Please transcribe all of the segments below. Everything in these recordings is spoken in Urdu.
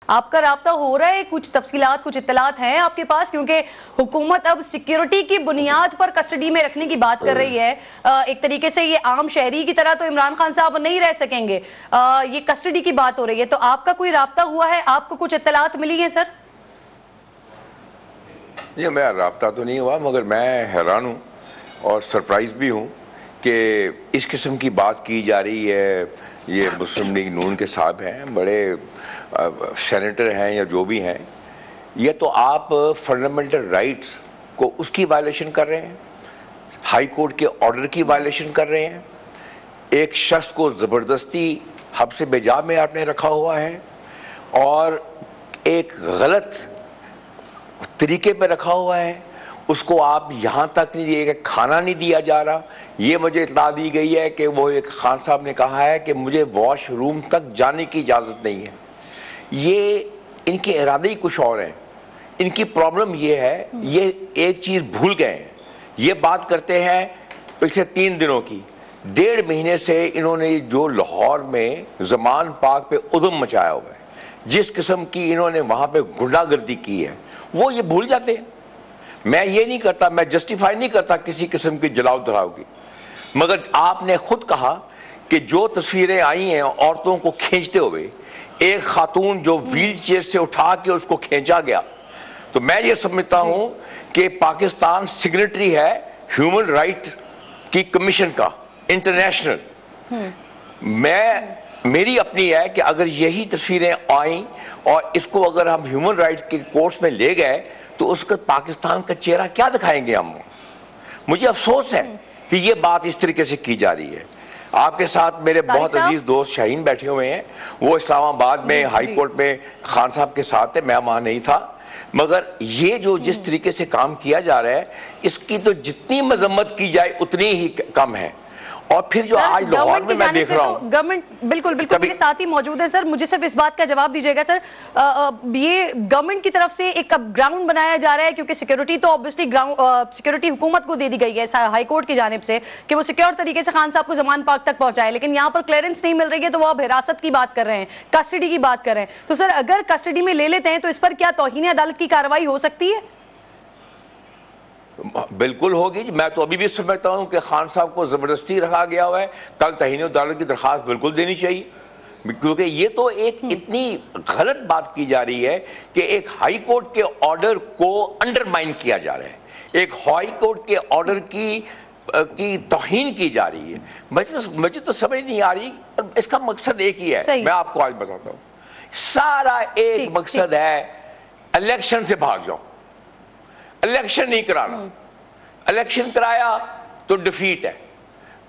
آپ کا رابطہ ہو رہا ہے؟ کچھ تفصیلات، کچھ اطلاعات ہیں آپ کے پاس؟ کیونکہ حکومت اب سیکیورٹی کی بنیاد پر کسٹڈی میں رکھنے کی بات کر رہی ہے. ایک طریقے سے یہ عام شہری کی طرح تو عمران خان صاحب نہیں رہ سکیں گے، یہ کسٹڈی کی بات ہو رہی ہے. تو آپ کا کوئی رابطہ ہوا ہے؟ آپ کو کچھ اطلاعات ملی ہیں سر؟ یہ میرا رابطہ تو نہیں ہوا، مگر میں حیران ہوں اور سرپرائز بھی ہوں کہ اس قسم کی بات کی جا رہی ہے. یہ مسلم لیگ نون کے صاحب ہیں، بڑے سینیٹر ہیں یا جو بھی ہیں، یہ تو آپ فنڈامنٹل رائٹس کو اس کی وائلیشن کر رہے ہیں، ہائی کورٹ کے آرڈر کی وائلیشن کر رہے ہیں. ایک شخص کو زبردستی حبس بجا میں آپ نے رکھا ہوا ہے اور ایک غلط طریقے پہ رکھا ہوا ہے. اس کو آپ یہاں تک نہیں دیے کہ کھانا نہیں دیا جا رہا. یہ مجھے اطلاع دی گئی ہے کہ وہ ایک خان صاحب نے کہا ہے کہ مجھے واش روم تک جانے کی اجازت نہیں ہے. یہ ان کے ارادے ہی کچھ اور ہیں. ان کی پرابلم یہ ہے، یہ ایک چیز بھول گئے ہیں. یہ بات کرتے ہیں پچھلے 3 دنوں کی، 1.5 مہینے سے انہوں نے جو لاہور میں زمان پاک پہ ادھم مچایا ہوا ہے، جس قسم کی انہوں نے وہاں پہ غنڈہ گردی کی ہے، وہ یہ بھول جاتے ہیں. میں یہ نہیں کرتا، میں جسٹیفائی نہیں کرتا کسی قسم کی جلاؤ دھراؤ کی، مگر آپ نے خود کہا کہ جو تصویریں آئی ہیں عورتوں کو کھینچتے ہوئے، ایک خاتون جو ویل چیئر سے اٹھا کے اس کو کھینچا گیا، تو میں یہ سمجھتا ہوں کہ پاکستان سگنیٹری ہے ہیومن رائٹ کی کمیشن کا، انٹرنیشنل. میری اپنی ہے کہ اگر یہی تصویریں آئیں اور اس کو اگر ہم ہیومن رائٹس کے کورٹس میں لے گئے تو اس کا پاکستان کا چہرہ کیا دکھائیں گے ہم. مجھے افسوس ہے کہ یہ بات اس طریقے سے کی جا رہی ہے. آپ کے ساتھ میرے بہت عزیز دوست شاہین بیٹھے ہوئے ہیں، وہ اسلام آباد میں ہائی کورٹ میں خان صاحب کے ساتھ تھے، میں وہاں نہیں تھا. مگر یہ جو جس طریقے سے کام کیا جا رہا ہے، اس کی تو جتنی مذمت کی جائے اتنی ہی کم ہے. اور پھر جو آج لاہور میں دیکھ رہا ہوں، گورنمنٹ بالکل میرے ساتھ ہی موجود ہیں. سر مجھے صرف اس بات کا جواب دیجیے گا سر، یہ گورنمنٹ کی طرف سے ایک گراؤنڈ بنایا جا رہا ہے، کیونکہ سیکیورٹی تو obviously سیکیورٹی حکومت کو دے دی گئی ہے ہائی کورٹ کی جانب سے کہ وہ سیکیور طریقے سے خان صاحب کو زمان پاک تک پہنچائے، لیکن یہاں پر کلیئرنس نہیں مل رہی ہے تو وہ اب حراست کی بات کر رہے ہیں، کسٹڈی کی بات کر رہے ہیں. تو سر اگر کسٹڈی میں لے لیتے ہیں تو اس پر کیا توہین عدالت کی کارروائی ہو سکتی ہے؟ بالکل ہوگی. میں تو ابھی بھی سمجھتا ہوں کہ خان صاحب کو زبردستی رکھا گیا ہوا ہے. کل توہین عدالت کی درخواست بالکل دینی چاہیے، کیونکہ یہ تو ایک اتنی غلط بات کی جا رہی ہے کہ ایک ہائی کورٹ کے آرڈر کو انڈرمائن کیا جا رہا ہے، ایک ہائی کورٹ کے آرڈر کی توہین کی جا رہی ہے. مجھے تو سمجھ نہیں آ رہی. اس کا مقصد ایک ہی ہے، میں آپ کو آج بتاتا ہوں. سارا ایک مقصد ہے الیکشن سے بھاگ جاؤ، الیکشن نہیں کرانا. الیکشن کرایا تو ڈیفیٹ ہے.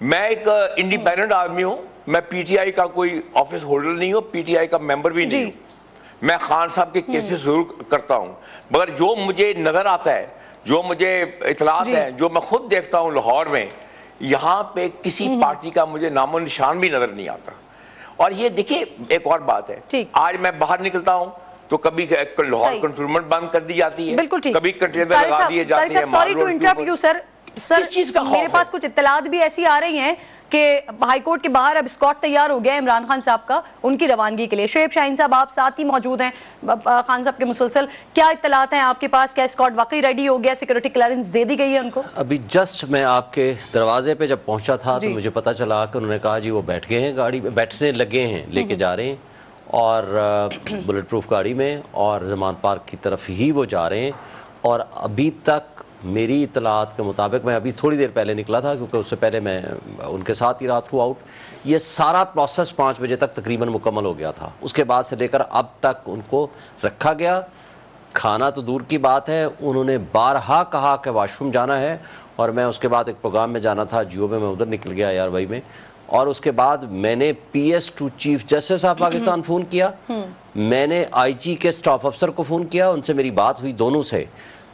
میں ایک انڈیپینڈنٹ آدمی ہوں، میں پی ٹی آئی کا کوئی آفس ہولڈر نہیں ہوں، پی ٹی آئی کا ممبر بھی نہیں ہوں. میں خان صاحب کے کیسز ضرور کرتا ہوں، مگر جو مجھے نظر آتا ہے، جو مجھے اطلاعات ہیں، جو میں خود دیکھتا ہوں لاہور میں، یہاں پہ کسی پارٹی کا مجھے نام و نشان بھی نظر نہیں آتا. اور یہ دیکھیں ایک اور بات ہے، آج میں باہر نکلتا ہوں تو کبھی لاہور کنٹونمنٹ بند کر دی جاتی ہے، کبھی کنٹینر لگا دیے جاتے ہیں. Sorry to interrupt you sir, میرے پاس کچھ اطلاعات بھی ایسی آ رہی ہیں کہ ہائی کورٹ کے باہر اب اسکاٹ تیار ہو گیا ہے عمران خان صاحب کا ان کی روانگی کے لیے. شعیب شاہین صاحب آپ ساتھ ہی موجود ہیں خان صاحب کے مسلسل، کیا اطلاعات ہیں آپ کے پاس؟ کیا اسکاٹ واقعی ریڈی ہو گیا، سیکورٹی کلیئرنس دے دی گئی ہے ان کو؟ ابھی جسٹ میں آپ کے دروازے پہ جب پہنچا تھا تو مجھے پتا چلا کہ انہوں نے کہا جی وہ بیٹھ گئے ہیں گاڑی میں، بیٹھنے لگے ہیں، لے کے جا رہے ہیں اور بلٹ پروف گاڑی میں، اور زمان پارک کی طرف ہی وہ جا رہے ہیں. اور ابھی تک میری اطلاعات کے مطابق، میں ابھی تھوڑی دیر پہلے نکلا تھا کیونکہ اس سے پہلے میں ان کے ساتھ ہی رہا تھرو آؤٹ، یہ سارا پروسیس 5 بجے تک تقریباً مکمل ہو گیا تھا. اس کے بعد سے لے کر اب تک ان کو رکھا گیا. کھانا تو دور کی بات ہے، انہوں نے بارہا کہا کہ واش روم جانا ہے، اور میں اس کے بعد ایک پروگرام میں جانا تھا جیو میں ادھر نکل گیا یار بھائی میں. اور اس کے بعد میں نے P S to chief justice of Pakistan phone کیا، میں نے آئی جی کے سٹاف افسر کو فون کیا، ان سے میری بات ہوئی دونوں سے.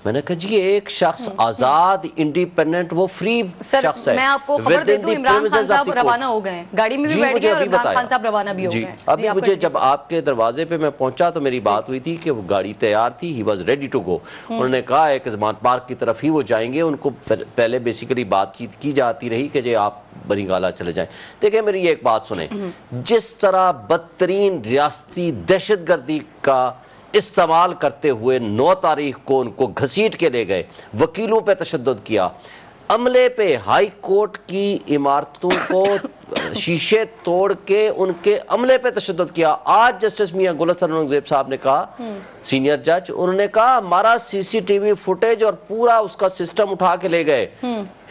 میں نے کہا جی ایک شخص آزاد انڈیپینڈنٹ وہ فری شخص ہے. میں آپ کو خبر دے دوں عمران خان صاحب روانہ ہو گئے ہیں, گاڑی میں بھی بیٹھ گئے اور عمران خان صاحب روانہ بھی ہو گئے ہیں. ابھی مجھے جب آپ کے دروازے پہ میں پہنچا تو میری بات ہوئی تھی کہ وہ گاڑی تیار تھی, he was ready to go. انہوں نے کہا ہے کہ زمان پارک کی طرف ہی وہ جائیں گے. ان کو پہلے بیسیکلی بات چیت کی جاتی رہی کہ جی آپ بنگالہ چلے جائیں. دیکھیں میری ایک بات سنیں, جس طرح بدترین ریاستی دہشت گردی کا استعمال کرتے ہوئے 9 تاریخ کو ان کو گھسیٹ کے لے گئے, وکیلوں پہ تشدد کیا, عملے پہ ہائی کورٹ کی عمارتوں کو شیشے توڑ کے ان کے عملے پہ تشدد کیا. آج جسٹس میاں گل حسن اورنگزیب صاحب نے کہا, سینئر جج, انہوں نے کہا ہمارا سی سی ٹی وی فوٹیج اور پورا اس کا سسٹم اٹھا کے لے گئے.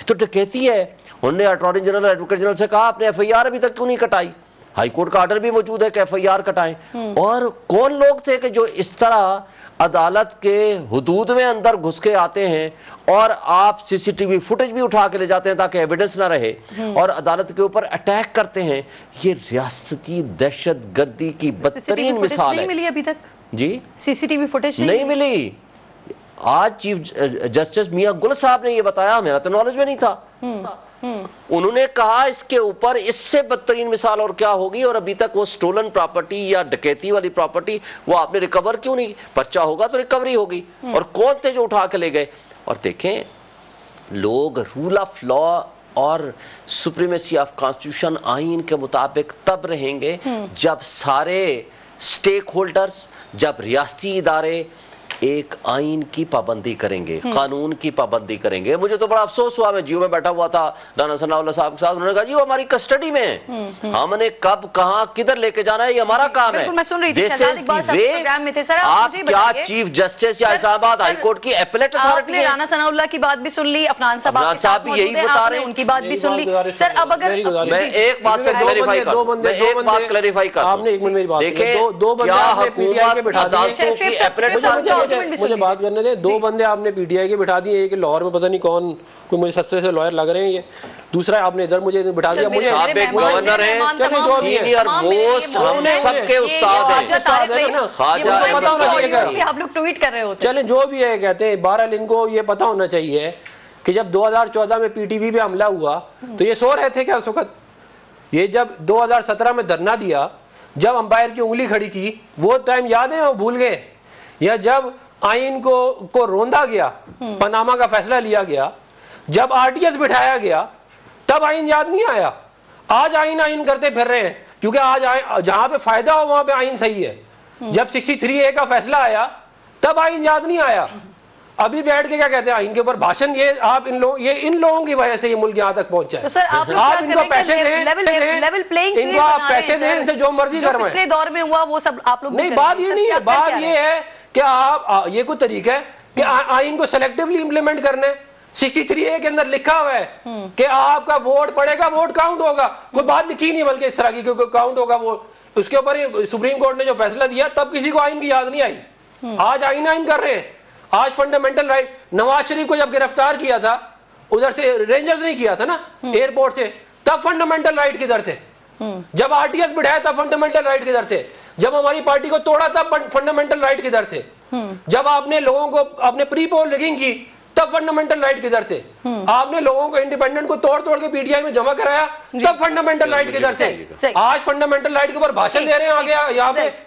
تو ڈکیتی ہے. انہوں نے اٹارنی جنرل ایڈوکیٹ جنرل سے کہا آپ نے ایف آئی آر ابھی تک کیوں نہیں کٹائی؟ ہائی کورٹ کا آرڈر بھی موجود ہے کہ ایف آئی آر کٹائیں. اور کون لوگ تھے کہ جو اس طرح عدالت کے حدود میں اندر گھس کے آتے ہیں اور آپ سی سی ٹی وی فوٹیج بھی اٹھا کے لے جاتے ہیں تاکہ ایویڈنس نہ رہے اور عدالت کے اوپر اٹیک کرتے ہیں. یہ ریاستی دہشت گردی کی بدترین مثال ہے. نہیں ملی ابھی تک جی سی سی ٹی وی فوٹیج نہیں ملی. آج چیف جسٹس میاں گل صاحب نے یہ بتایا, میرا تو نالج میں نہیں تھا. انہوں نے کہا اس کے اوپر اس سے بدترین مثال اور کیا ہوگی, اور ابھی تک وہ سٹولن پراپرٹی یا ڈکیتی والی پراپرٹی وہ آپ نے ریکور کیوں نہیں؟ پرچہ ہوگا تو ریکوری ہوگی. اور کون تھے جو اٹھا کے لے گئے؟ اور دیکھیں لوگ رول آف لا اور سپریمیسی آف کانسٹیٹیوشن آئین کے مطابق تب رہیں گے جب سارے سٹیک ہولڈرز, جب ریاستی ادارے ایک آئین کی پابندی کریں گے, قانون کی پابندی کریں گے. مجھے تو بڑا افسوس ہوا, میں جیو میں بیٹھا ہوا تھا رانا ثناء اللہ صاحب کے ساتھ, انہوں نے کہا جی وہ ہماری کسٹڈی میں ہیں, ہم نے کب کہاں کدھر لے کے جانا ہے یہ ہمارا کام ہے. آپ کیا چیف جسٹس یا اسلام آباد ہائی کورٹ کی اپیلیٹ اتھارٹی ہیں؟ رانا ثناء اللہ کی بات بھی سن لی, عفنان صاحب بھی یہی بتا رہے ہیں, ان کی بات بھی سن لی. سر اب اگر میں ایک بات سے کلیریفائی کروں, میں ایک بات کلیریفائی کروں, دیکھیں کیا حکومت عدالتوں کی اپیلیٹ مجھے بات کرنے دیں. 2 بندے آپ نے پی ٹی آئی کے بٹھا دیے, ایک لاہور میں پتہ نہیں کون, کوئی مجھے سستے سے لائر لگ رہے ہیں, یہ دوسرا آپ نے ادھر مجھے بٹھا دیا. مجھے سابق گورنر ہیں, سینئر موسٹ, ہم سب کے استاد ہیں, خواجہ آپ لوگ ٹویٹ کر رہے ہوتے ہیں. چلیں جو بھی ہے, کہتے ہیں بہرحال ان کو یہ پتا ہونا چاہیے کہ جب 2014 میں پی ٹی وی پہ حملہ ہوا تو یہ سو رہے تھے کیا اس وقت؟ یہ جب 2017 میں دھرنا دیا, جب امپائر کی انگلی کھڑی کی, وہ ٹائم یاد ہے وہ بھول گئے؟ یا جب آئین کو روندا گیا, پاناما کا فیصلہ لیا گیا, جب آر ٹی ایس بٹھایا گیا, تب آئین یاد نہیں آیا؟ آج آئین کرتے پھر رہے ہیں, کیونکہ آج جہاں پہ فائدہ ہو وہاں پہ آئین صحیح ہے. جب 63A کا فیصلہ آیا تب آئین یاد نہیں آیا. ابھی بیٹھ کے کیا کہتے ہیں آئین کے اوپر بھاشن, یہ آپ ان لوگوں کی وجہ سے یہ ملک یہاں تک پہنچا ہے. آپ ان کو پیسے دیں, ان کو آپ پیسے دیں, ان سے جو مرضی کروائیں. پچھلے دور میں ہوا وہ سب آپ لوگ نہیں, بات یہ نہیں ہے, بات یہ ہے کہ آپ یہ کوئی طریقہ ہے کہ آئین کو سلیکٹیولی امپلیمنٹ کرنا ہے. 63A کے اندر لکھا ہوا ہے کہ آپ کا ووٹ پڑے گا, ووٹ کاؤنٹ ہوگا. کوئی بات لکھی نہیں بلکہ اس طرح کی کہ کاؤنٹ ہوگا. وہ اس کے اوپر سپریم کورٹ نے جو فیصلہ دیا تب کسی کو آئین کی یاد نہیں آئی. آج آئین کر رہے ہیں. آج فنڈامنٹل رائٹ, نواز شریف کو جب گرفتار کیا تھا ادھر سے رینجرز نہیں کیا تھا نا ایئرپورٹ سے, تب فنڈامنٹل رائٹ کدھر تھے؟ جب آر ٹی ایس بڑھایا تب فنڈامنٹل رائٹ کدھر تھے؟ جب ہماری پارٹی کو توڑا تب فنڈامنٹل رائٹ کدھر تھے؟ جب آپ نے لوگوں کو آپ نے پری پول ریگنگ کی تب فنڈامنٹل رائٹ کدھر تھے؟ آپ نے لوگوں کو انڈیپینڈنٹ کو توڑ کے پی ٹی آئی میں جمع کرایا تب فنڈامنٹل رائٹ کدھر تھے؟ آج فنڈامنٹل رائٹ کے اوپر بھاشن دے رہے ہیں آگے یہاں پہ